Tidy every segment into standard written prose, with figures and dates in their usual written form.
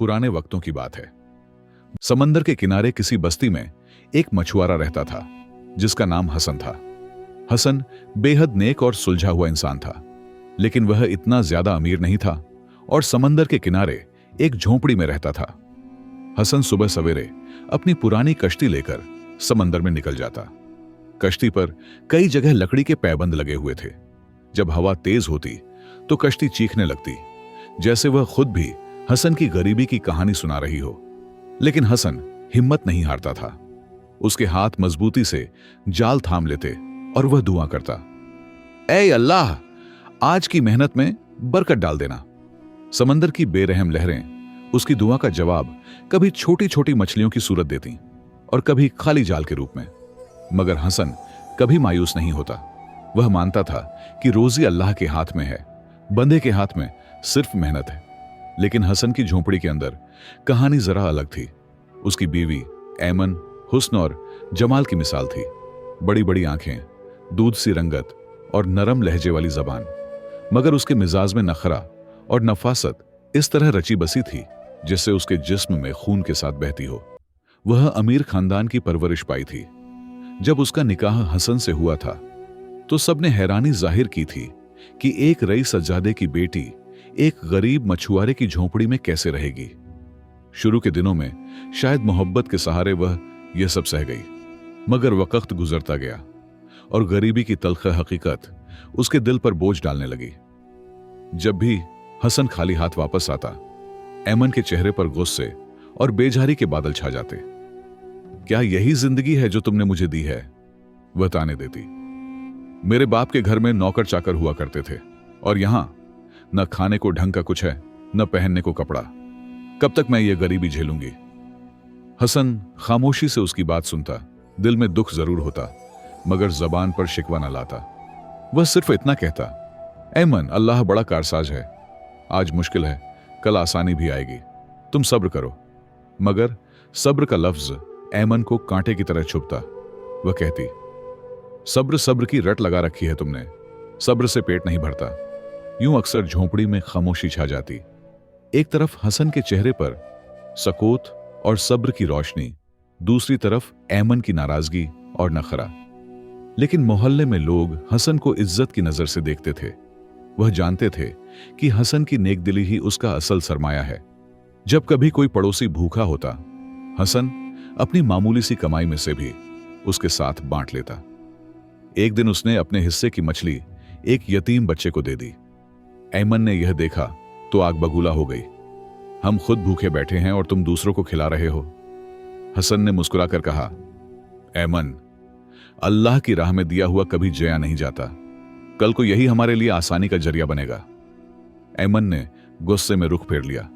पुराने वक्तों की बात है। समंदर के किनारे किसी बस्ती में एक मछुआरा रहता था जिसका नाम हसन था। हसन बेहद नेक और सुलझा हुआ इंसान था, लेकिन वह इतना ज्यादा अमीर नहीं था और समंदर के किनारे एक झोंपड़ी में रहता था। हसन सुबह सवेरे अपनी पुरानी कश्ती लेकर समंदर में निकल जाता। कश्ती पर कई जगह लकड़ी के पैबंद लगे हुए थे। जब हवा तेज होती तो कश्ती चीखने लगती, जैसे वह खुद भी हसन की गरीबी की कहानी सुना रही हो। लेकिन हसन हिम्मत नहीं हारता था। उसके हाथ मजबूती से जाल थाम लेते और वह दुआ करता, ऐ अल्लाह, आज की मेहनत में बरकत डाल देना। समंदर की बेरहम लहरें उसकी दुआ का जवाब कभी छोटी छोटी मछलियों की सूरत देती और कभी खाली जाल के रूप में। मगर हसन कभी मायूस नहीं होता। वह मानता था कि रोजी अल्लाह के हाथ में है, बंदे के हाथ में सिर्फ मेहनत है। लेकिन हसन की झोंपड़ी के अंदर कहानी जरा अलग थी। उसकी बीवी ऐमन हुस्न और जमाल की मिसाल थी। बड़ी बड़ी आंखें, दूध सी रंगत और नरम लहजे वाली जबान। मगर उसके मिजाज में नखरा और नफासत इस तरह रची बसी थी जिससे उसके जिस्म में खून के साथ बहती हो। वह अमीर खानदान की परवरिश पाई थी। जब उसका निकाह हसन से हुआ था तो सबने हैरानी जाहिर की थी कि एक रईस सज्जादे की बेटी एक गरीब मछुआरे की झोंपड़ी में कैसे रहेगी। शुरू के दिनों में शायद मोहब्बत के सहारे वह यह सब सह गई, मगर वक्त गुजरता गया और गरीबी की तल्ख हकीकत उसके दिल पर बोझ डालने लगी। जब भी हसन खाली हाथ वापस आता, ऐमन के चेहरे पर गुस्से और बेजारी के बादल छा जाते। क्या यही जिंदगी है जो तुमने मुझे दी है? वह ताने देती। मेरे बाप के घर में नौकर चाकर हुआ करते थे और यहां न खाने को ढंग का कुछ है, न पहनने को कपड़ा। कब तक मैं ये गरीबी झेलूंगी? हसन खामोशी से उसकी बात सुनता। दिल में दुख जरूर होता, मगर जबान पर शिकवा न लाता। वह सिर्फ इतना कहता, ऐमन, अल्लाह बड़ा कारसाज है। आज मुश्किल है, कल आसानी भी आएगी। तुम सब्र करो। मगर सब्र का लफ्ज ऐमन को कांटे की तरह छुपता। वह कहती, सब्र सब्र की रट लगा रखी है तुमने, सब्र से पेट नहीं भरता। यूं अक्सर झोंपड़ी में खामोशी छा जाती। एक तरफ हसन के चेहरे पर सकूत और सब्र की रोशनी, दूसरी तरफ ऐमन की नाराजगी और नखरा। लेकिन मोहल्ले में लोग हसन को इज्जत की नजर से देखते थे। वह जानते थे कि हसन की नेकदिली ही उसका असल सरमाया है। जब कभी कोई पड़ोसी भूखा होता, हसन अपनी मामूली सी कमाई में से भी उसके साथ बांट लेता। एक दिन उसने अपने हिस्से की मछली एक यतीम बच्चे को दे दी। ऐमन ने यह देखा तो आग बबूला हो गई। हम खुद भूखे बैठे हैं और तुम दूसरों को खिला रहे हो। हसन ने मुस्कुराकर कहा, ऐमन, अल्लाह की राह में दिया हुआ कभी जया नहीं जाता। कल को यही हमारे लिए आसानी का जरिया बनेगा। ऐमन ने गुस्से में रुख फेर लिया,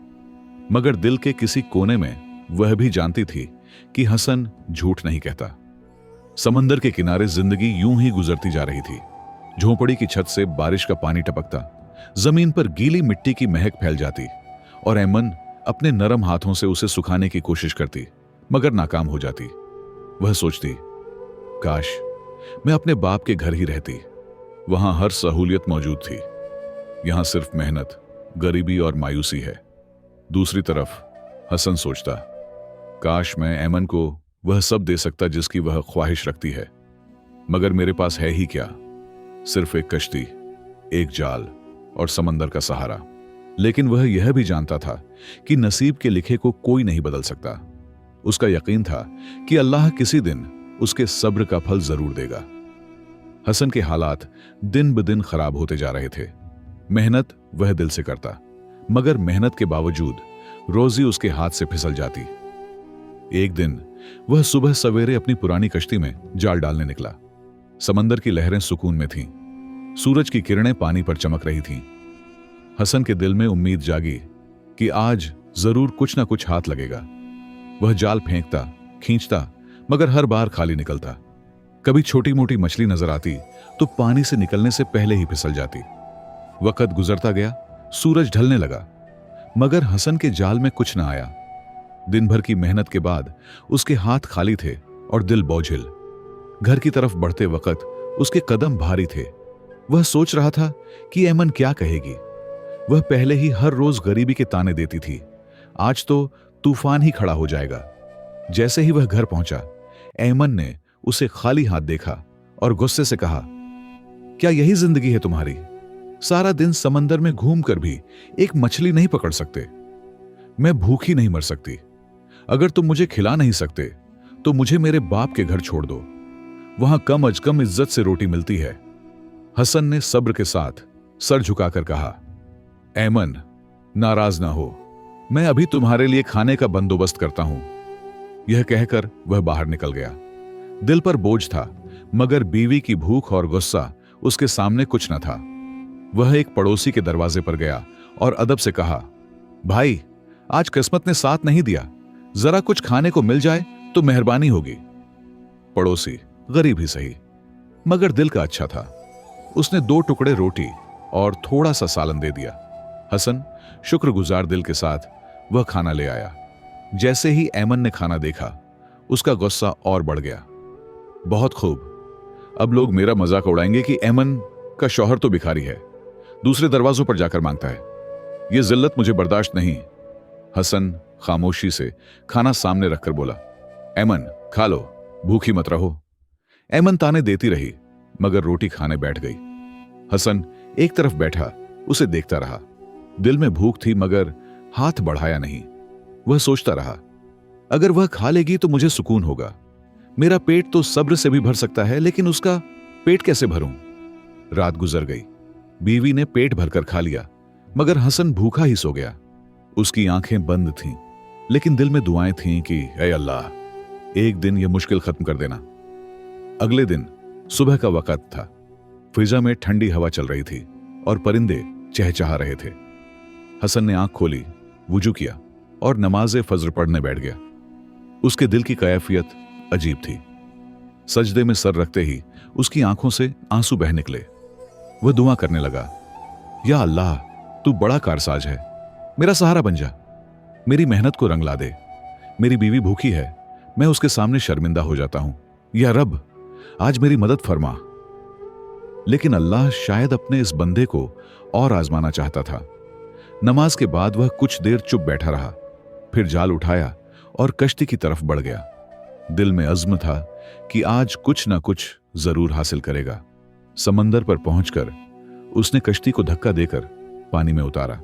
मगर दिल के किसी कोने में वह भी जानती थी कि हसन झूठ नहीं कहता। समंदर के किनारे जिंदगी यूं ही गुजरती जा रही थी। झोंपड़ी की छत से बारिश का पानी टपकता, जमीन पर गीली मिट्टी की महक फैल जाती और ऐमन अपने नरम हाथों से उसे सुखाने की कोशिश करती, मगर नाकाम हो जाती। वह सोचती, काश मैं अपने बाप के घर ही रहती। वहां हर सहूलियत मौजूद थी। यहां सिर्फ मेहनत, गरीबी और मायूसी है। दूसरी तरफ हसन सोचता, काश मैं ऐमन को वह सब दे सकता जिसकी वह ख्वाहिश रखती है। मगर मेरे पास है ही क्या? सिर्फ एक कश्ती, एक जाल और समंदर का सहारा। लेकिन वह यह भी जानता था कि नसीब के लिखे को कोई नहीं बदल सकता। उसका यकीन था कि अल्लाह किसी दिन उसके सब्र का फल जरूर देगा। हसन के हालात दिन ब दिन खराब होते जा रहे थे। मेहनत वह दिल से करता, मगर मेहनत के बावजूद रोजी उसके हाथ से फिसल जाती। एक दिन वह सुबह सवेरे अपनी पुरानी कश्ती में जाल डालने निकला। समंदर की लहरें सुकून में थीं। सूरज की किरणें पानी पर चमक रही थीं। हसन के दिल में उम्मीद जागी कि आज जरूर कुछ ना कुछ हाथ लगेगा। वह जाल फेंकता, खींचता, मगर हर बार खाली निकलता। कभी छोटी मोटी मछली नजर आती तो पानी से निकलने से पहले ही फिसल जाती। वक्त गुजरता गया, सूरज ढलने लगा, मगर हसन के जाल में कुछ न आया। दिन भर की मेहनत के बाद उसके हाथ खाली थे और दिल बोझिल। घर की तरफ बढ़ते वक्त उसके कदम भारी थे। वह सोच रहा था कि ऐमन क्या कहेगी। वह पहले ही हर रोज गरीबी के ताने देती थी, आज तो तूफान ही खड़ा हो जाएगा। जैसे ही वह घर पहुंचा, ऐमन ने उसे खाली हाथ देखा और गुस्से से कहा, क्या यही जिंदगी है तुम्हारी? सारा दिन समंदर में घूमकर भी एक मछली नहीं पकड़ सकते। मैं भूखी नहीं मर सकती। अगर तुम मुझे खिला नहीं सकते तो मुझे मेरे बाप के घर छोड़ दो, वहां कम अज कम इज्जत से रोटी मिलती है। हसन ने सब्र के साथ सर झुकाकर कहा, ऐमन, नाराज ना हो, मैं अभी तुम्हारे लिए खाने का बंदोबस्त करता हूं। यह कहकर वह बाहर निकल गया। दिल पर बोझ था, मगर बीवी की भूख और गुस्सा उसके सामने कुछ न था। वह एक पड़ोसी के दरवाजे पर गया और अदब से कहा, भाई, आज किस्मत ने साथ नहीं दिया, जरा कुछ खाने को मिल जाए तो मेहरबानी होगी। पड़ोसी गरीब ही सही, मगर दिल का अच्छा था। उसने 2 टुकड़े रोटी और थोड़ा सा सालन दे दिया। हसन शुक्रगुजार दिल के साथ वह खाना ले आया। जैसे ही ऐमन ने खाना देखा, उसका गुस्सा और बढ़ गया। बहुत खूब, अब लोग मेरा मजाक उड़ाएंगे कि ऐमन का शौहर तो भिखारी है, दूसरे दरवाजों पर जाकर मांगता है। यह जिल्लत मुझे बर्दाश्त नहीं। हसन खामोशी से खाना सामने रखकर बोला, ऐमन, खा लो, भूखी मत रहो। ऐमन ताने देती रही, मगर रोटी खाने बैठ गई। हसन एक तरफ बैठा उसे देखता रहा। दिल में भूख थी, मगर हाथ बढ़ाया नहीं। वह सोचता रहा, अगर वह खा लेगी तो मुझे सुकून होगा। मेरा पेट तो सब्र से भी भर सकता है, लेकिन उसका पेट कैसे भरूं? रात गुजर गई। बीवी ने पेट भरकर खा लिया, मगर हसन भूखा ही सो गया। उसकी आंखें बंद थीं, लेकिन दिल में दुआएं थीं कि ऐ अल्लाह, एक दिन यह मुश्किल खत्म कर देना। अगले दिन सुबह का वक्त था। फिजा में ठंडी हवा चल रही थी और परिंदे चहचहा रहे थे। हसन ने आंख खोली, वुजू किया और नमाज़े फज्र पढ़ने बैठ गया। उसके दिल की कैफियत अजीब थी। सजदे में सर रखते ही उसकी आंखों से आंसू बह निकले। वह दुआ करने लगा, या अल्लाह, तू बड़ा कारसाज है, मेरा सहारा बन जा, मेरी मेहनत को रंग ला दे। मेरी बीवी भूखी है, मैं उसके सामने शर्मिंदा हो जाता हूं। या रब, आज मेरी मदद फरमा। लेकिन अल्लाह शायद अपने इस बंदे को और आजमाना चाहता था। नमाज के बाद वह कुछ देर चुप बैठा रहा, फिर जाल उठाया और कश्ती की तरफ बढ़ गया। दिल में अज़्म था कि आज कुछ ना कुछ जरूर हासिल करेगा। समंदर पर पहुंचकर उसने कश्ती को धक्का देकर पानी में उतारा।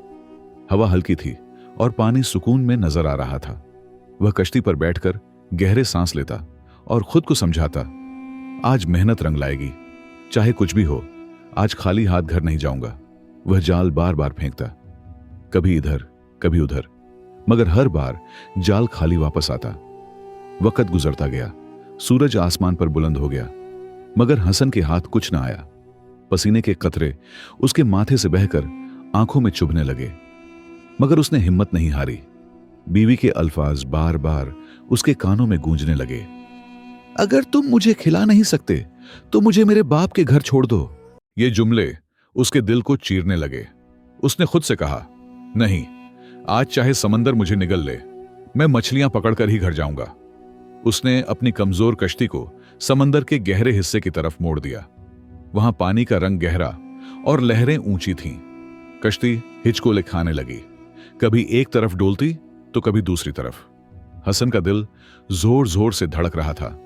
हवा हल्की थी और पानी सुकून में नजर आ रहा था। वह कश्ती पर बैठकर गहरे सांस लेता और खुद को समझाता, आज मेहनत रंग लाएगी, चाहे कुछ भी हो, आज खाली हाथ घर नहीं जाऊंगा। वह जाल बार बार फेंकता, कभी इधर कभी उधर, मगर हर बार जाल खाली वापस आता। वक्त गुजरता गया, सूरज आसमान पर बुलंद हो गया, मगर हसन के हाथ कुछ ना आया। पसीने के कतरे उसके माथे से बहकर आंखों में चुभने लगे, मगर उसने हिम्मत नहीं हारी। बीवी के अल्फाज बार बार उसके कानों में गूंजने लगे, अगर तुम मुझे खिला नहीं सकते तो मुझे मेरे बाप के घर छोड़ दो। ये जुमले उसके दिल को चीरने लगे। उसने खुद से कहा, नहीं, आज चाहे समंदर मुझे निगल ले, मैं मछलियां पकड़कर ही घर जाऊंगा। उसने अपनी कमजोर कश्ती को समंदर के गहरे हिस्से की तरफ मोड़ दिया। वहां पानी का रंग गहरा और लहरें ऊंची थीं। कश्ती हिचकोले खाने लगी, कभी एक तरफ डोलती तो कभी दूसरी तरफ। हसन का दिल जोर जोर से धड़क रहा था।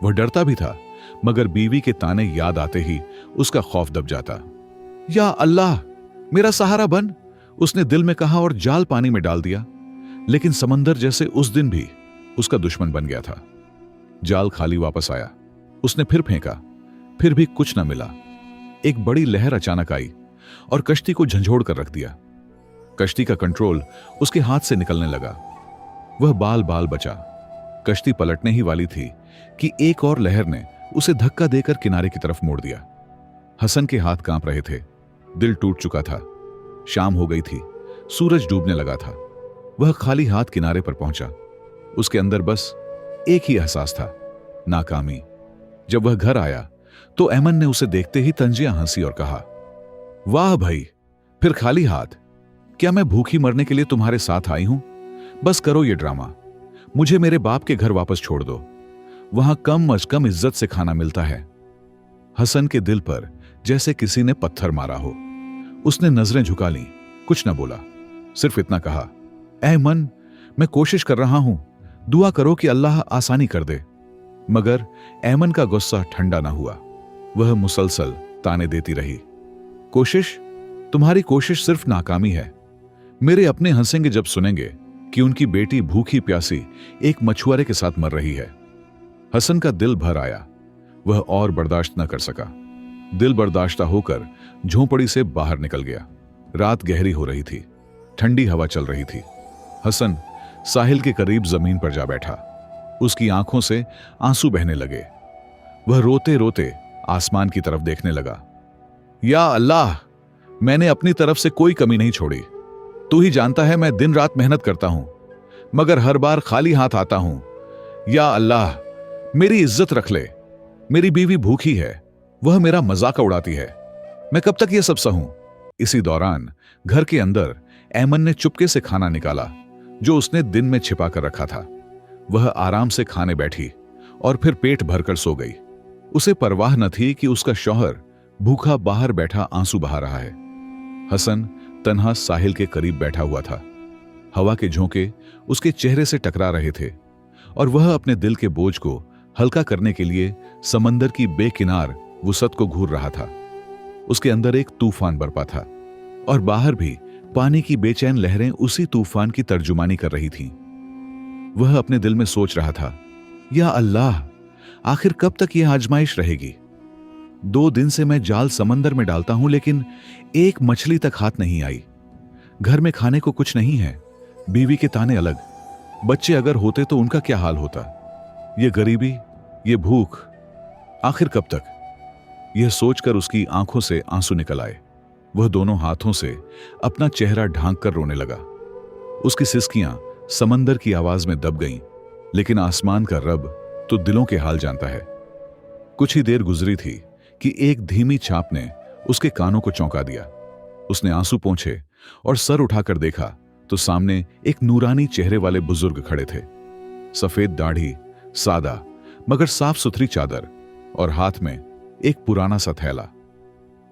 वह डरता भी था, मगर बीवी के ताने याद आते ही उसका खौफ दब जाता। या अल्लाह, मेरा सहारा बन, उसने दिल में कहा और जाल पानी में डाल दिया। लेकिन समंदर जैसे उस दिन भी उसका दुश्मन बन गया था। जाल खाली वापस आया। उसने फिर फेंका, फिर भी कुछ न मिला। एक बड़ी लहर अचानक आई और कश्ती को झंझोड़ कर रख दिया। कश्ती का कंट्रोल उसके हाथ से निकलने लगा। वह बाल बाल बचा। कश्ती पलटने ही वाली थी कि एक और लहर ने उसे धक्का देकर किनारे की तरफ मोड़ दिया। हसन के हाथ कांप रहे थे, दिल टूट चुका था। शाम हो गई थी, सूरज डूबने लगा था। वह खाली हाथ किनारे पर पहुंचा। उसके अंदर बस एक ही एहसास था, नाकामी। जब वह घर आया तो ऐमन ने उसे देखते ही तंजिया हंसी और कहा, वाह भाई, फिर खाली हाथ? क्या मैं भूखी मरने के लिए तुम्हारे साथ आई हूं? बस करो ये ड्रामा, मुझे मेरे बाप के घर वापस छोड़ दो, वहां कम अज कम इज्जत से खाना मिलता है। हसन के दिल पर जैसे किसी ने पत्थर मारा हो। उसने नजरें झुका लीं, कुछ न बोला, सिर्फ इतना कहा, ऐमन, मैं कोशिश कर रहा हूं, दुआ करो कि अल्लाह आसानी कर दे। मगर ऐमन का गुस्सा ठंडा ना हुआ। वह मुसलसल ताने देती रही। कोशिश? तुम्हारी कोशिश सिर्फ नाकामी है। मेरे अपने हंसेंगे जब सुनेंगे कि उनकी बेटी भूखी प्यासी एक मछुआरे के साथ मर रही है। हसन का दिल भर आया। वह और बर्दाश्त न कर सका। दिल बर्दाश्ता होकर झोंपड़ी से बाहर निकल गया। रात गहरी हो रही थी, ठंडी हवा चल रही थी। हसन साहिल के करीब जमीन पर जा बैठा। उसकी आंखों से आंसू बहने लगे। वह रोते रोते आसमान की तरफ देखने लगा। या अल्लाह, मैंने अपनी तरफ से कोई कमी नहीं छोड़ी। तू ही जानता है मैं दिन रात मेहनत करता हूं, मगर हर बार खाली हाथ आता हूं। या अल्लाह, मेरी इज्जत रख ले। मेरी बीवी भूखी है, वह मेरा मजाक उड़ाती है। मैं कब तक यह सब सहूं? इसी दौरान घर के अंदर ऐमन ने चुपके से खाना निकाला जो उसने दिन में छिपा कर रखा था। वह आराम से खाने बैठी और फिर पेट भरकर सो गई। उसे परवाह न थी कि उसका शौहर भूखा बाहर बैठा आंसू बहा रहा है। हसन तन्हा साहिल के करीब बैठा हुआ था। हवा के झोंके उसके चेहरे से टकरा रहे थे और वह अपने दिल के बोझ को हल्का करने के लिए समंदर की बेकिनार वुसत को घूर रहा था। उसके अंदर एक तूफान बरपा था और बाहर भी पानी की बेचैन लहरें उसी तूफान की तर्जुमानी कर रही थीं। वह अपने दिल में सोच रहा था, या अल्लाह, आखिर कब तक यह आजमाइश रहेगी? 2 दिन से मैं जाल समंदर में डालता हूं, लेकिन एक मछली तक हाथ नहीं आई। घर में खाने को कुछ नहीं है, बीवी के ताने अलग। बच्चे अगर होते तो उनका क्या हाल होता? ये गरीबी, ये भूख, आखिर कब तक? यह सोचकर उसकी आंखों से आंसू निकल आए। वह दोनों हाथों से अपना चेहरा ढांक कर रोने लगा। उसकी सिसकियां समंदर की आवाज में दब गईं, लेकिन आसमान का रब तो दिलों के हाल जानता है। कुछ ही देर गुजरी थी कि एक धीमी छाप ने उसके कानों को चौंका दिया। उसने आंसू पोंछे और सर उठाकर देखा तो सामने एक नूरानी चेहरे वाले बुजुर्ग खड़े थे। सफेद दाढ़ी, सादा मगर साफ सुथरी चादर और हाथ में एक पुराना सा थैला।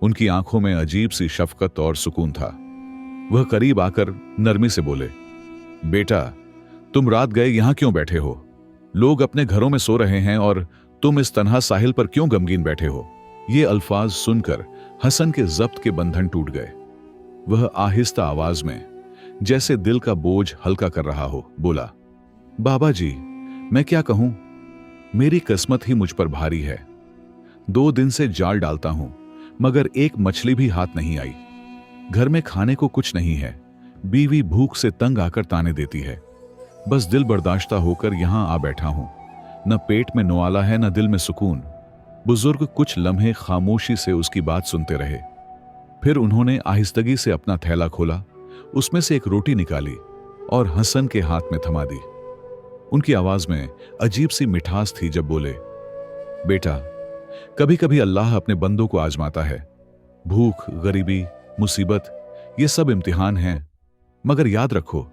उनकी आंखों में अजीब सी शफकत और सुकून था। वह करीब आकर नरमी से बोले, बेटा, तुम रात गए यहां क्यों बैठे हो? लोग अपने घरों में सो रहे हैं और तुम इस तन्हा साहिल पर क्यों गमगीन बैठे हो? ये अल्फाज सुनकर हसन के जब्त के बंधन टूट गए। वह आहिस्ता आवाज में, जैसे दिल का बोझ हल्का कर रहा हो, बोला, बाबा जी, मैं क्या कहूं? मेरी किस्मत ही मुझ पर भारी है। 2 दिन से जाल डालता हूं, मगर एक मछली भी हाथ नहीं आई। घर में खाने को कुछ नहीं है। बीवी भूख से तंग आकर ताने देती है। बस दिल बर्दाश्ता होकर यहां आ बैठा हूं। न पेट में नवाला है, न दिल में सुकून। बुजुर्ग कुछ लम्हे खामोशी से उसकी बात सुनते रहे। फिर उन्होंने आहिस्तगी से अपना थैला खोला, उसमें से एक रोटी निकाली और हसन के हाथ में थमा दी। उनकी आवाज में अजीब सी मिठास थी जब बोले, बेटा, कभी कभी अल्लाह अपने बंदों को आजमाता है। भूख, गरीबी, मुसीबत, ये सब इम्तिहान हैं, मगर याद रखो,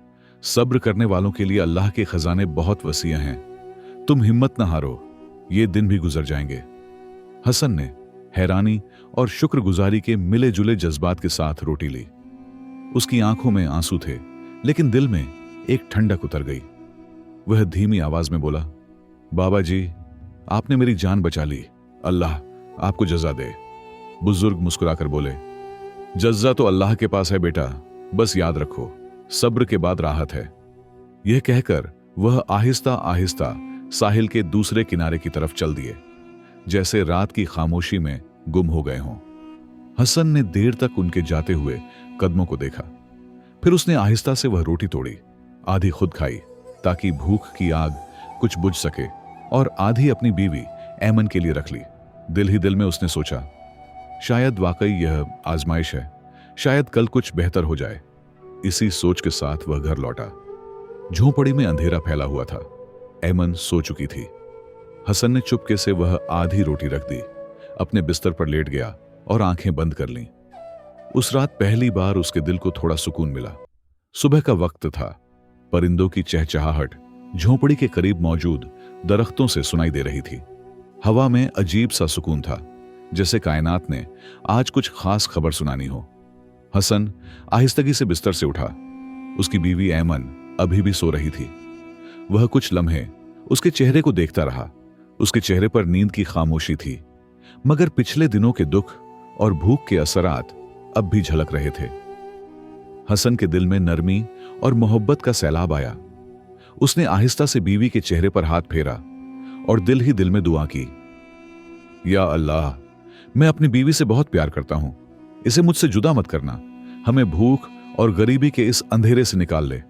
सब्र करने वालों के लिए अल्लाह के खजाने बहुत वसीअ हैं। तुम हिम्मत न हारो, ये दिन भी गुजर जाएंगे। हसन ने हैरानी और शुक्रगुजारी के मिले जुले जज्बात के साथ रोटी ली। उसकी आंखों में आंसू थे, लेकिन दिल में एक ठंडक उतर गई। वह धीमी आवाज में बोला, बाबा जी, आपने मेरी जान बचा ली। अल्लाह आपको जज़ा दे। बुजुर्ग मुस्कुराकर बोले, जज़्ज़ा तो अल्लाह के पास है बेटा, बस याद रखो, सब्र के बाद राहत है। यह कहकर वह आहिस्ता आहिस्ता साहिल के दूसरे किनारे की तरफ चल दिए, जैसे रात की खामोशी में गुम हो गए हों। हसन ने देर तक उनके जाते हुए कदमों को देखा। फिर उसने आहिस्ता से वह रोटी तोड़ी, आधी खुद खाई ताकि भूख की आग कुछ बुझ सके, और आधी अपनी बीवी ऐमन के लिए रख ली। दिल ही दिल में उसने सोचा, शायद वाकई यह आजमाइश है, शायद कल कुछ बेहतर हो जाए। इसी सोच के साथ वह घर लौटा। झोंपड़ी में अंधेरा फैला हुआ था। ऐमन सो चुकी थी। हसन ने चुपके से वह आधी रोटी रख दी, अपने बिस्तर पर लेट गया और आंखें बंद कर लीं। उस रात पहली बार उसके दिल को थोड़ा सुकून मिला। सुबह का वक्त था। परिंदों की चहचहाहट झोंपड़ी के करीब मौजूद दरख्तों से सुनाई दे रही थी। हवा में अजीब सा सुकून था, जैसे कायनात ने आज कुछ खास खबर सुनानी हो। हसन आहिस्तगी से बिस्तर से उठा। उसकी बीवी ऐमन अभी भी सो रही थी। वह कुछ लम्हे उसके चेहरे को देखता रहा। उसके चेहरे पर नींद की खामोशी थी, मगर पिछले दिनों के दुख और भूख के असरात अब भी झलक रहे थे। हसन के दिल में नरमी और मोहब्बत का सैलाब आया। उसने आहिस्ता से बीवी के चेहरे पर हाथ फेरा और दिल ही दिल में दुआ की, या अल्लाह, मैं अपनी बीवी से बहुत प्यार करता हूं, इसे मुझसे जुदा मत करना, हमें भूख और गरीबी के इस अंधेरे से निकाल ले।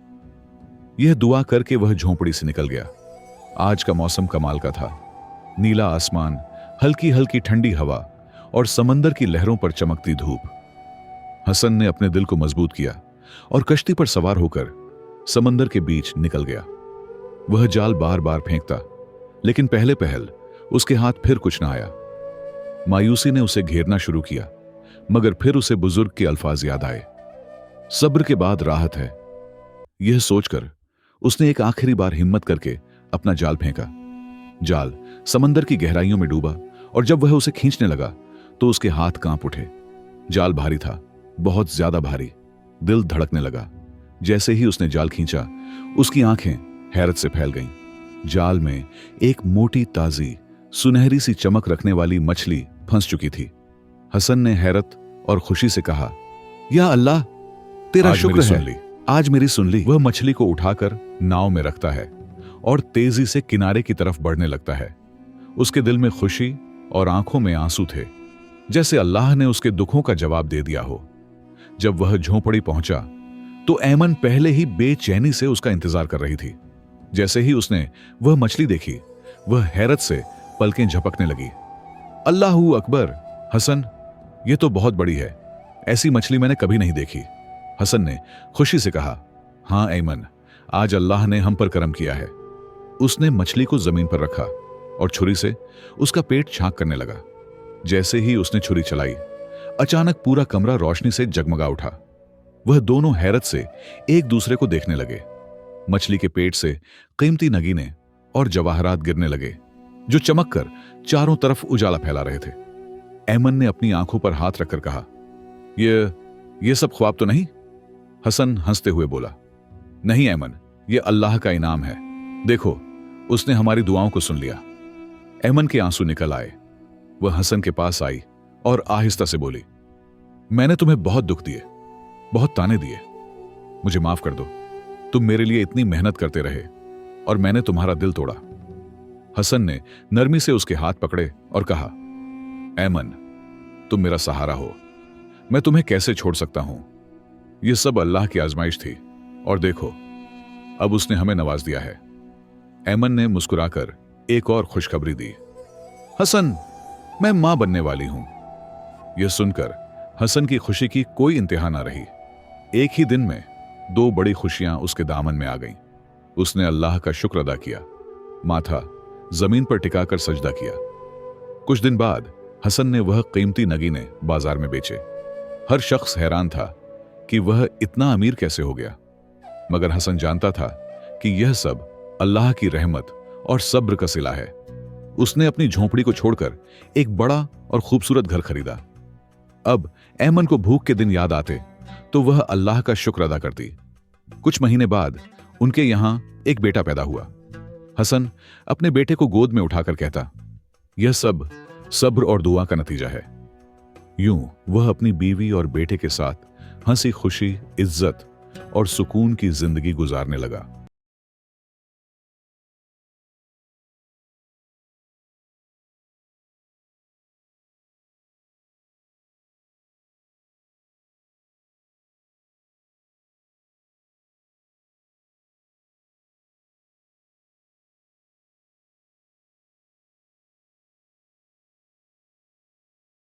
यह दुआ करके वह झोंपड़ी से निकल गया। आज का मौसम कमाल का था। नीला आसमान, हल्की हल्की ठंडी हवा और समंदर की लहरों पर चमकती धूप। हसन ने अपने दिल को मजबूत किया और कश्ती पर सवार होकर समंदर के बीच निकल गया। वह जाल बार बार फेंकता, लेकिन पहले पहल उसके हाथ फिर कुछ ना आया। मायूसी ने उसे घेरना शुरू किया, मगर फिर उसे बुजुर्ग के अल्फाज याद आए, सब्र के बाद राहत है। यह सोचकर उसने एक आखिरी बार हिम्मत करके अपना जाल फेंका। जाल समंदर की गहराइयों में डूबा और जब वह उसे खींचने लगा तो उसके हाथ कांप उठे। जाल भारी था, बहुत ज्यादा भारी। दिल धड़कने लगा। जैसे ही उसने जाल खींचा, उसकी आंखें हैरत से फैल गईं। जाल में एक मोटी, ताजी, सुनहरी सी चमक रखने वाली मछली फंस चुकी थी। हसन ने हैरत और खुशी से कहा, या अल्लाह, तेरा शुक्र है, आज मेरी सुन ली। वह मछली को उठाकर नाव में रखता है और तेजी से किनारे की तरफ बढ़ने लगता है। उसके दिल में खुशी और आंखों में आंसू थे, जैसे अल्लाह ने उसके दुखों का जवाब दे दिया हो। जब वह झोंपड़ी पहुंचा तो ऐमन पहले ही बेचैनी से उसका इंतजार कर रही थी। जैसे ही उसने वह मछली देखी, वह हैरत से पलकें झपकने लगी। अल्लाहू अकबर, हसन, यह तो बहुत बड़ी है, ऐसी मछली मैंने कभी नहीं देखी। हसन ने खुशी से कहा, हां ऐमन, आज अल्लाह ने हम पर करम किया है। उसने मछली को जमीन पर रखा और छुरी से उसका पेट छांक करने लगा। जैसे ही उसने छुरी चलाई, अचानक पूरा कमरा रोशनी से जगमगा उठा। वह दोनों हैरत से एक दूसरे को देखने लगे। मछली के पेट से कीमती नगीने और जवाहरात गिरने लगे, जो चमककर चारों तरफ उजाला फैला रहे थे। ऐमन ने अपनी आंखों पर हाथ रखकर कहा, ये सब ख्वाब तो नहीं? हसन हंसते हुए बोला, नहीं ऐमन, यह अल्लाह का इनाम है। देखो, उसने हमारी दुआओं को सुन लिया। ऐमन के आंसू निकल आए। वह हसन के पास आई और आहिस्ता से बोली, मैंने तुम्हें बहुत दुख दिए, बहुत ताने दिए, मुझे माफ कर दो। तुम मेरे लिए इतनी मेहनत करते रहे और मैंने तुम्हारा दिल तोड़ा। हसन ने नरमी से उसके हाथ पकड़े और कहा, ऐमन, तुम मेरा सहारा हो, मैं तुम्हें कैसे छोड़ सकता हूं। यह सब अल्लाह की आजमाइश थी और देखो, अब उसने हमें नवाज दिया है। ऐमन ने मुस्कुराकर एक और खुशखबरी दी, हसन, मैं मां बनने वाली हूं। यह सुनकर हसन की खुशी की कोई इंतहा ना रही। एक ही दिन में 2 बड़ी खुशियां उसके दामन में आ गईं। उसने अल्लाह का शुक्र अदा किया, माथा जमीन पर टिकाकर सजदा किया। कुछ दिन बाद हसन ने वह कीमती नगीने बाजार में बेचे। हर शख्स हैरान था कि वह इतना अमीर कैसे हो गया, मगर हसन जानता था कि यह सब अल्लाह की रहमत और सब्र का सिला है। उसने अपनी झोंपड़ी को छोड़कर एक बड़ा और खूबसूरत घर खरीदा। अब ऐमन को भूख के दिन याद आते तो वह अल्लाह का शुक्र अदा करती। कुछ महीने बाद उनके यहां एक बेटा पैदा हुआ। हसन अपने बेटे को गोद में उठाकर कहता, यह सब सब्र और दुआ का नतीजा है। यूं वह अपनी बीवी और बेटे के साथ हंसी खुशी, इज्जत और सुकून की जिंदगी गुजारने लगा।